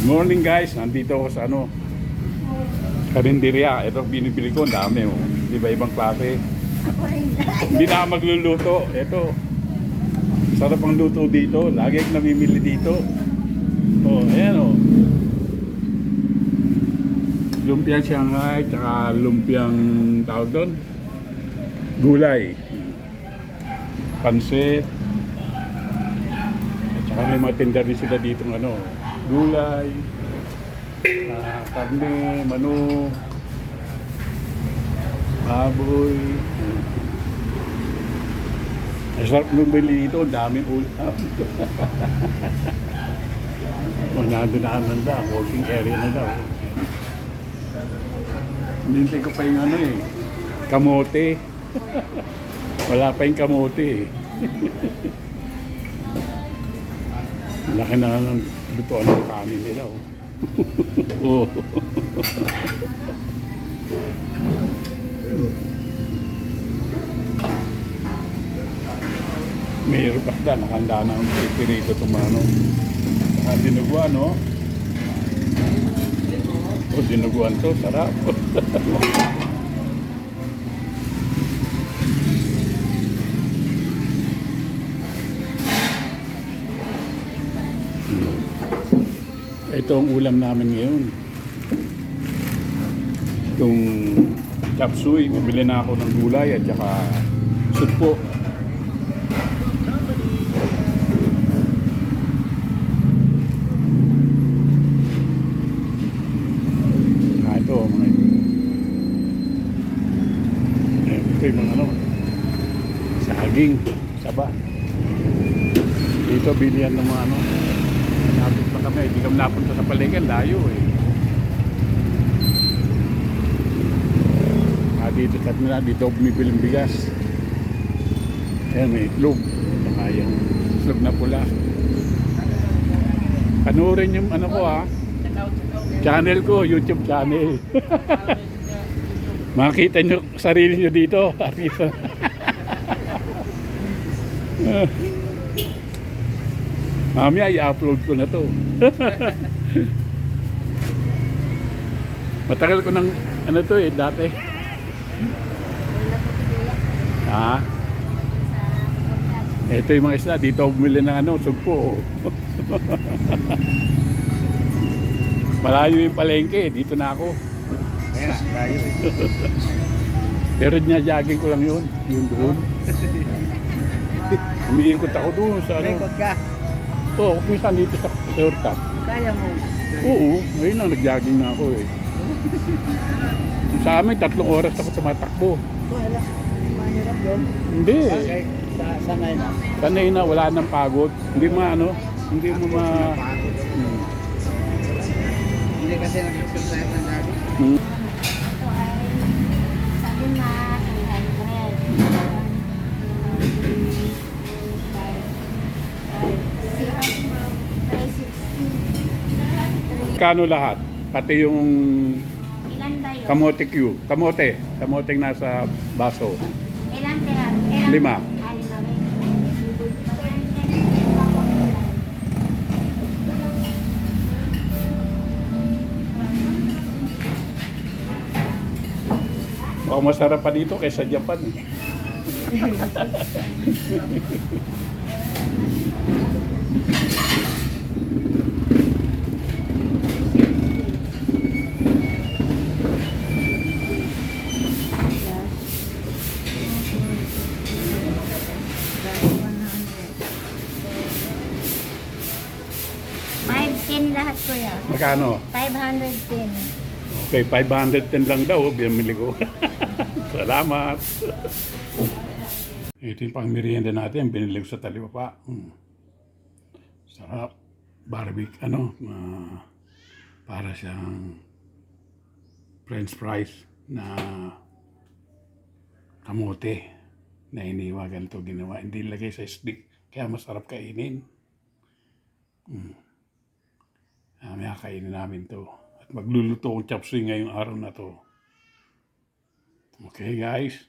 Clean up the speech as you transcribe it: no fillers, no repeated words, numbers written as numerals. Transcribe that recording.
Good morning guys, nandito ako sa karinderya. Ito binibili ko, ang dami oh. Iba-ibang klase. Hindi na ako magluluto. Ito, sarap ang luto dito. Lagi akong namimili dito. Oh, ayan oh. Lumpiang Shanghai, tsaka lumpiang tawag doon. Gulay. Pansit. At saka may mga tender din sila dito gulay, karne, manok, baboy. Masarap bumili dito, daming ulam. Nandun na nanda, working area na daw. Hinintay ko pa yung kamote. Wala pa yung kamote. Laki na ng lutoan ng kanin nila oh. May rupasda, nakanda na ang pirito tumano. Saka dinuguan dinuguan to, sarap. Ito ang ulam namin ngayon. Itong chop suey, bumili na ako ng gulay at saka sudpo. Ito yung mga saging, saba. Dito bilihan ng mga napit pa kami, hindi kami napunta sa palengke, layo eh. Dito sa kanila, dito bumibili ng bigas. Ayan, may itlog. Saka yung itlog na pula. Panuorin yung ko channel ko, YouTube channel. Makita nyo sarili nyo dito. Mamaya i-upload ko na to. Matagal ko ng to dati. Ito yung mga isla dito bumili ng sugpo. Malayo yung palengke, dito na ako. Ayan, layo eh. Pero jogging ko lang yun doon. Umiikot ako doon sa Rekod ka? Oo, minsan dito sa Surtap. Kaya mo? Oo, ngayon lang nag-jogging na ako eh. Sa amin, 3 oras ako tumatakbo. Wala. Mahirap yun. Hindi. Okay. Sanay na. Sanay na, wala nang pagod. Hindi hindi mo Hindi kasi nag-exercise ng gabi. Sabi na, 300. Kano lahat? Pati yung Ilan ba yun? kamote Q. Kamoteng nasa baso. Ilan tira? 5. Lima rin. Baka masarap pa dito kaysa Japan eh. Lahat ko yan. Magkano? 510. Okay, 510 lang daw. Bumili ko. Salamat. Ito yung pang merienda natin. Binili ko sa Talipapa. Sarap. Barbecue, para siyang French fries na kamote na iniwa. Ganito ginawa. Hindi lagay sa stick. Kaya masarap kainin. May kainin namin to. At magluluto akong chop suey ngayong araw na to. Okay guys?